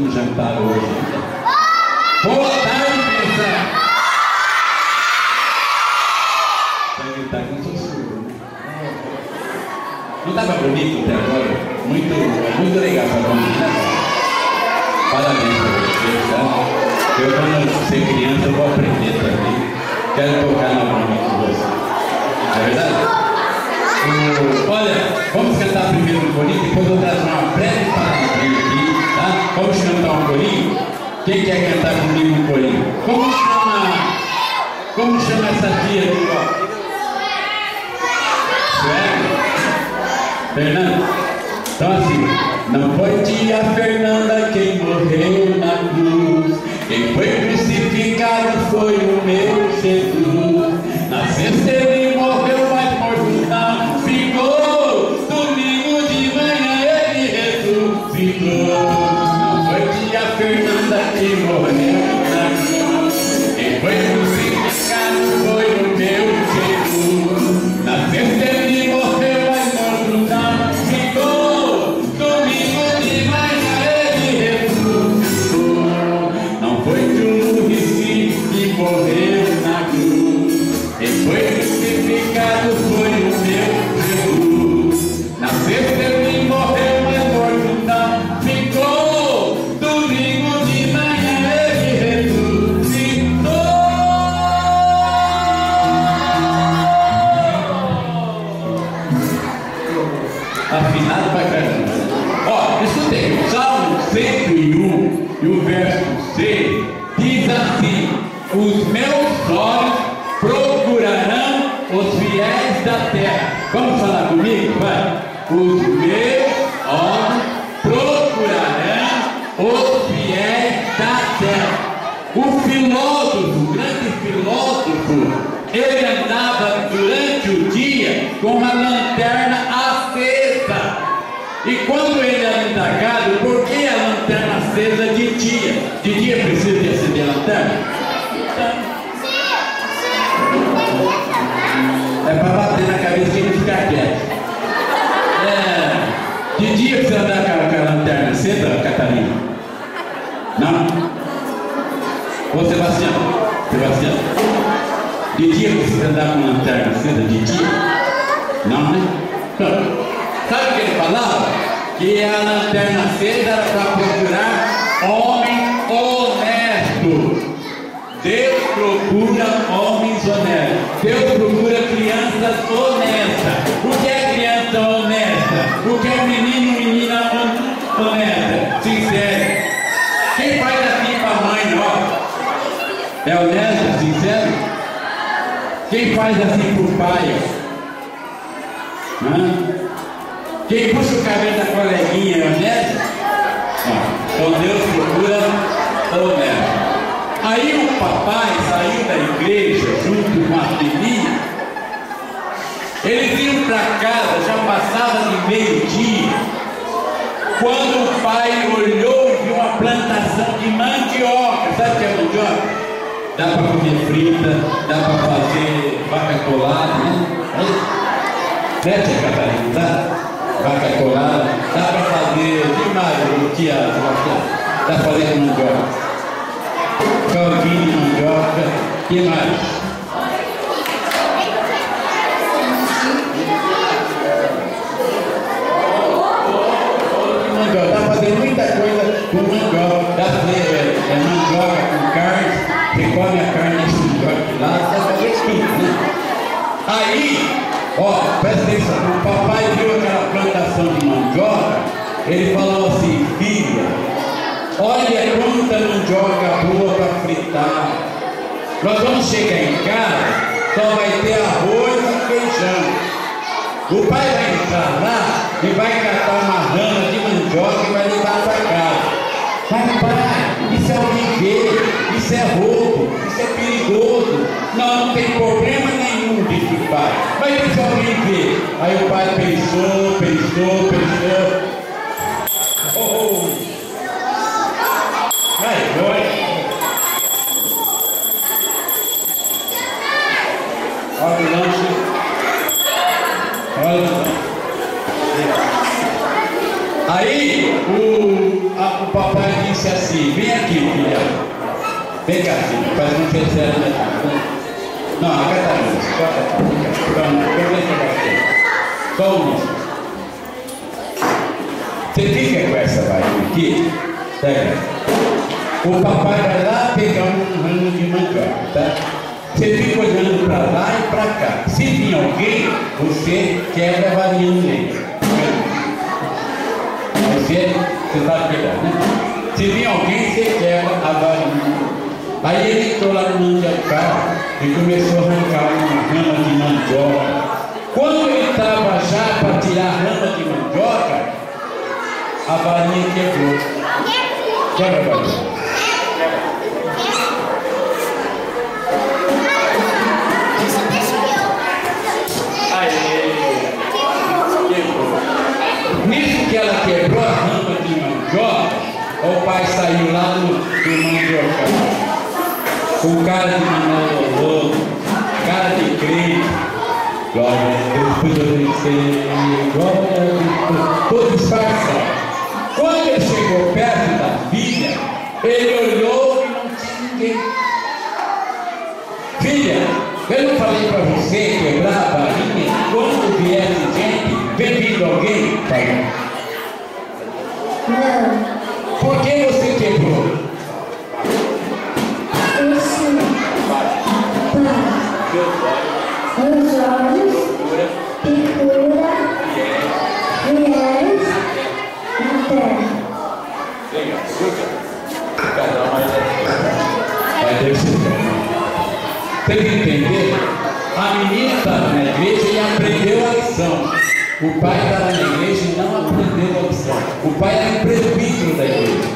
não jantaram hoje ainda. Boa tarde, criança! Vai gritar com seu surdo, né? Não estava bonito até agora? Muito legal essa música, né? Parabéns para vocês, tá? Eu, quando ser criança, eu vou aprender também. Quero tocar na mão com você. Não é verdade? Olha, vamos cantar primeiro um corinho, depois eu vou trazer uma breve palavrinha aqui, tá? Vamos cantar um corinho? Quem quer cantar comigo um corinho? Como chama essa tia aqui, ó? Fernanda? Então assim, não foi tia Fernanda quem morreu na cruz, quem foi crucificado foi o meu Jesus. Na sexta ele morreu, mas morto não ficou, domingo de manhã ele ressuscitou. Não foi tia Fernanda quem morreu na cruz, quem foi crucificado foi o meu Jesus. Na sexta ele morreu, mas morto não ficou, domingo de manhã ele ressuscitou. Não foi o Recife que morreu na cruz, quem foi crucificado foi o meu Jesus. Na sexta ele morreu, mas morto não ficou, domingo de manhã ele ressuscitou. Afinado pra caramba. Ó, escutei, o Salmo 101 e o verso 6 diz assim: os meus olhos procurarão os fiéis da terra. Vamos falar comigo? Vai. Os meus olhos procurarão os fiéis da terra. O filósofo, o grande filósofo, ele andava durante o dia com uma lanterna acesa. E quando ele era indagado, por que a lanterna acesa de dia? De dia precisa de acender a lanterna? É para bater na cabeça e ficar quieto. De dia precisa andar com a lanterna acesa, Catarina? Não? Ô Sebastião? De dia precisa andar com a lanterna acesa? De dia? Não, né? Então, sabe o que ele falava? Que a lanterna acesa era para procurar homem honesto. Deus procura homens honestos. Deus procura crianças honestas. O que é criança honesta? O que é menino e menina honesta? Sincero. Quem faz assim para a mãe, ó? É honesto, sincero? Quem faz assim para o pai? Quem puxa o cabelo da coleguinha é honesto? Então Deus procura honesto. Aí o papai saiu da igreja junto com a filhinha. Eles iam para casa, já passava de meio-dia, quando o pai olhou e viu uma plantação de mandioca. Sabe o que é mandioca? Dá para comer frita, dá para fazer vaca colada, né? Né, tia Catarina? Vaca colada, dá para fazer demais, tia, dá para fazer mandioca. Calvinho de mandioca, que mais? Mandioca, dá para fazer muita coisa com mandioca. Dá para fazer mandioca com carne, você come a carne nesse mandioca lá, dá para fazer tudo, né? Aí, ó, presta atenção, o papai viu aquela plantação de mandioca, ele falou assim: filha, olha quanta mandioca boa para fritar. Nós vamos chegar em casa, só vai ter arroz e feijão. O pai vai entrar lá e vai catar uma rama de mandioca e vai levar para casa. Mas pai, isso é um viver, isso é roubo, isso é perigoso. Não tem problema nenhum, disse o pai. Mas isso é um viver. Aí o pai pensou. Olha o lanche. Olha o lanche. Aí o papai disse assim: aqui, filha. Vem cá, filha. Faz uma terceira daqui. Não, a Catarina. Vamos. Você fica com essa varinha aqui. Pega. O papai vai lá pegar um ramo de mandioca, tá? Você fica olhando para lá e para cá. Se vir alguém, você quebra a varinha no meio. Você está pegando, né? Se vir alguém, você quebra a varinha. Aí ele entrou lá no mandioca e começou a arrancar uma rama de mandioca. Quando ele estava já para tirar a rama de mandioca, a varinha quebrou. Quebra a varinha. Nisso que ela quebrou a rama de mandioca, o pai saiu lá do mandioca, com cara de Manolo, cara de crente, glória a Deus, glória a Deus, todo disfarçado. Quando ele chegou perto da filha, ele olhou e não tinha ninguém. Filha, eu não falei para você quebrar a varinha? Quando viesse gente, vem vindo alguém? Pai. Não. Por que você quebrou? Esse pai, os olhos, figura, mulheres, na terra. Legal, cada um vai ter que tem que entender, a menina estava na igreja e aprendeu a lição. O pai estava na igreja e não aprendeu a lição. O pai era presbítero da igreja.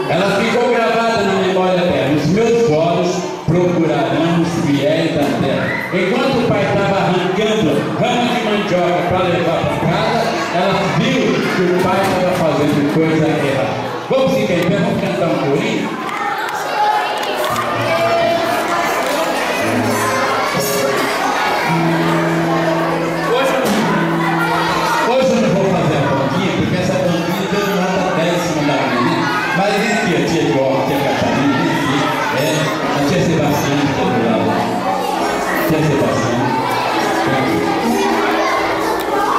Ela ficou gravada na memória dela. Os meus olhos procurarão os fiéis da terra. Enquanto o pai estava arrancando ramo de mandioca para levar para casa, ela viu que o pai estava fazendo coisa errada. Vamos ficar em pé, vamos cantar um corinho? Hoje eu não vou fazer a banquinha, porque essa banquinha deu nota 10 em cima da menina. Mas vem aqui, a tia igual, a tia Catarina, vem aqui. A tia Sebastião que está do lado. Tia Sebastião.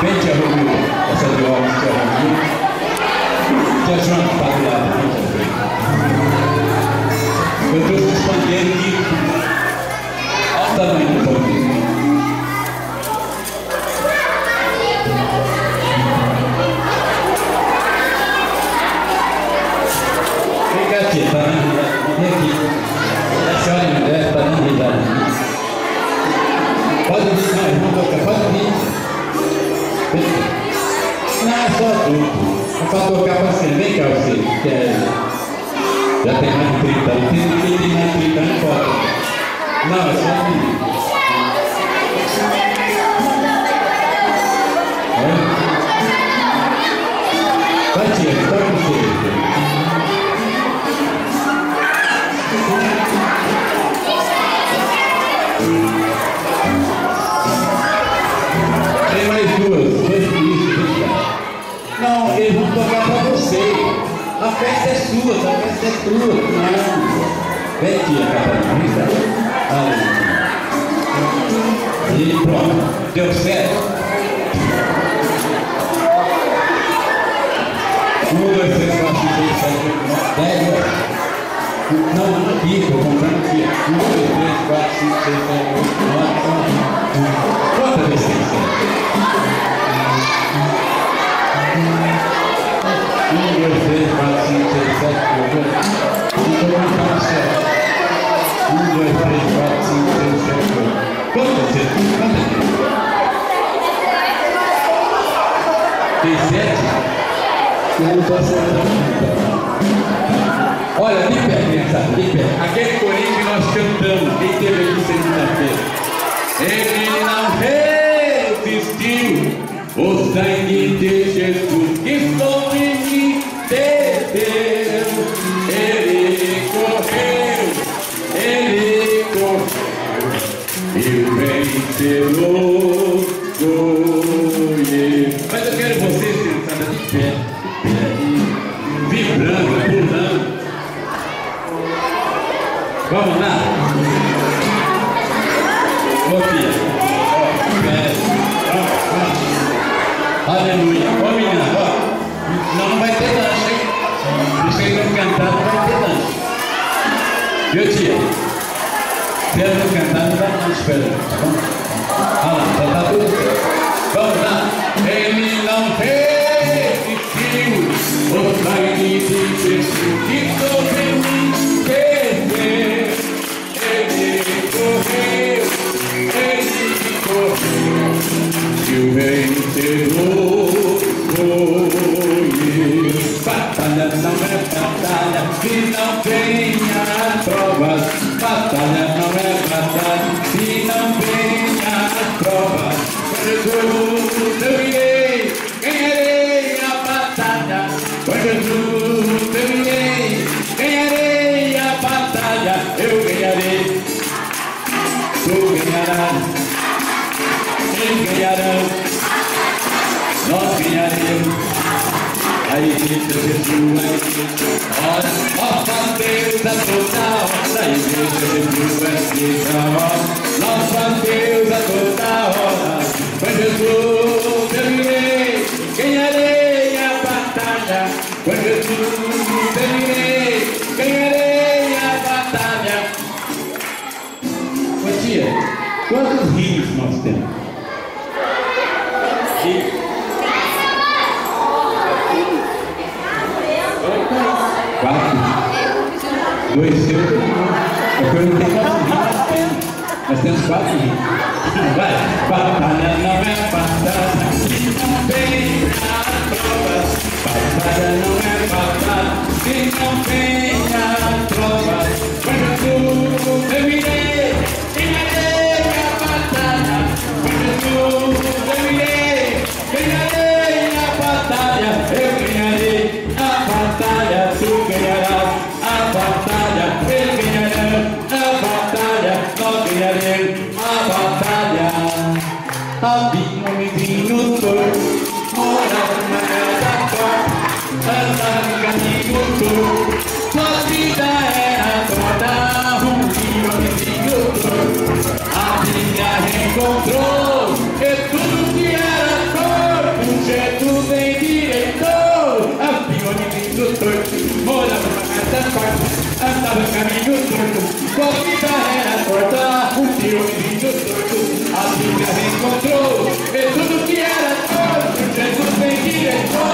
Vem, tia Romilda, essa de óculos, tia Romilda. Tia Joana que está do lado, vem, tia Joana. Eu trouxe os pandeiros aqui. Olha o tamanho do pandeiro. Vem cá, tia, tá dando risada? Vem aqui. A senhora mulher está dando risada. Pode vir, não, irmão, pode vir. Não, é só tudo. É para tocar para você. Vem cá, você. Que já tem mais de 30 anos. Quem tem mais de 30 anos pode. Não, é só menino. Vai, tia, está com você. Tem mais dois ministros. Não, eles vão tocar para você. A festa é sua, a festa é tua. Não. Vem aqui, a Catarina. E pronto. Deu certo? 1, 2, 3, 4, 5, 6, 7, 8, 9, 10. Não, aqui, estou comprando aqui. 1, 2, 3, 4, 5, 6, 7, 8, 9, 10. Quantas vezes tem que ser? 1, 2, 3, 4, 5, 6, 7, 8, 9. Estou contando certo. 1, 2, 3, 4, 5, 6, 7, 8. Quantas vezes? Tem 7? Eu não estou acertando. Olha, de pé, criançada, de pé. Aquele corinho que nós cantamos, quem teve aqui segunda-feira. Ele não resistiu, o sangue de Jesus que sobre mim desceu. Ele correu e vencedor foi ele. Mas eu quero vocês, criançada, de pé, vibrando, pulando. Vamos lá? Confia. Aleluia. Ô menina, ó. Não vai ter lanche, hein? Se vocês não cantar, não vai ter lanche. Viu, tia? Se ela não cantar, não dá lanche pra ela, tá bom? Olha lá, já tá tudo certo. Vamos lá. Ele não resistiu, o sangue de Jesus que sobre mim desceu. Ele correu, e o vencedor foi. Batalha não é batalha se não tem as provas. Batalha não é batalha se não tem as provas. Jesus, eu irei, ganharei a batalha. Com Jesus, eu irei, ganharei a batalha. Eu ganharei, tu ganharás, eles ganharão, nós ganharemos. A igreja Jesus, ora, nossa Deus é toda hora. A igreja Jesus é toda hora. Nossa Deus é toda hora. Com Jesus eu irei, ganharei a batalha. Com Jesus eu irei, ganharei a batalha. Ô tia, quantos rios nós temos? Quatro. Dois seus. Eu perguntei quantos rios nós temos. Nós temos 4 rios. Vai. Batalha não é batalha se não tem as provas. Batalha não é batalha se não tem as provas. Com Jesus eu irei, ganharei a batalha. Com Jesus eu irei, ganharei a batalha. Eu ganharei a batalha, tu ganharás a batalha. Eles ganharão a batalha, nós ganharemos a batalha. Havia um homenzinho torto, morava numa casa forte, andava no caminho torto, sua vida era torta. Um homenzinho torto, a vida reencontrou, e tudo que era torto, Jesus endireitou. Havia um homenzinho torto, morava numa casa forte, andava no caminho torto, sua vida era torta. Um homenzinho torto, a Bíblia reencontrou, e tudo que era torto, Jesus vem diretor.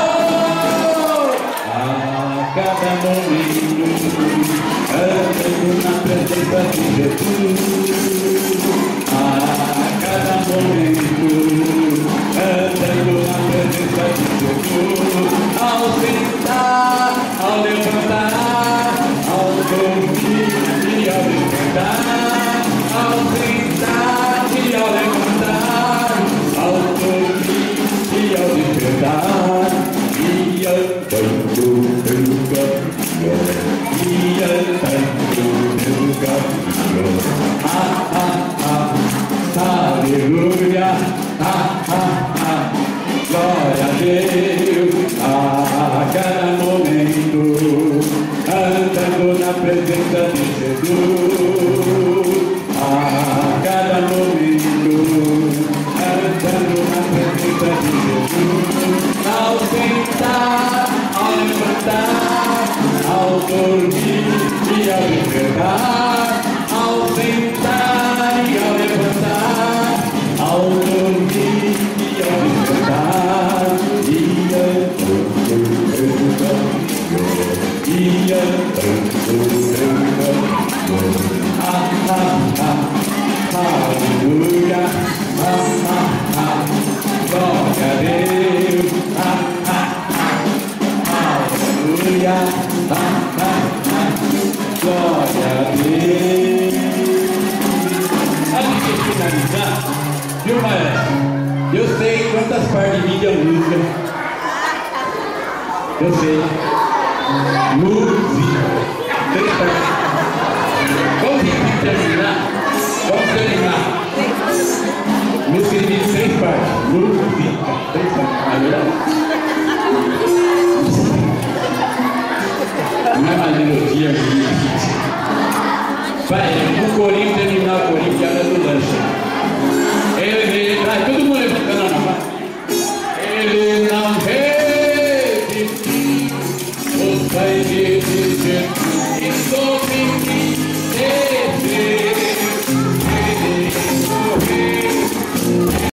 A cada momento, andando na presença de Jesus. A cada momento, andando na presença de Jesus. Ao sentar, ao levantar, ao dormir e ao despertar. Ao sentar e ao levantar, ao dormir e ao despertar, e andando pelo caminho, e andando pelo caminho. Aleluia, glória a Deus. A cada momento, andando na presença de Jesus. A cada momento, andando na presença de Jesus. Ao sentar, ao levantar, ao dormir e ao despertar. Ao sentar e ao levantar, ao dormir e ao despertar. E andando pelo caminho, e andando pelo caminho. Aleluia, glória a Deus. Aleluia, glória a Deus. Antes de finalizar, viu, maestro? Eu sei quantas partes de mídia música. Eu sei. Música. 3 partes. Vamos terminar? Vamos terminar. Música de 3 partes. Música. 3 partes. Não é mais melodia. Vai. vai ver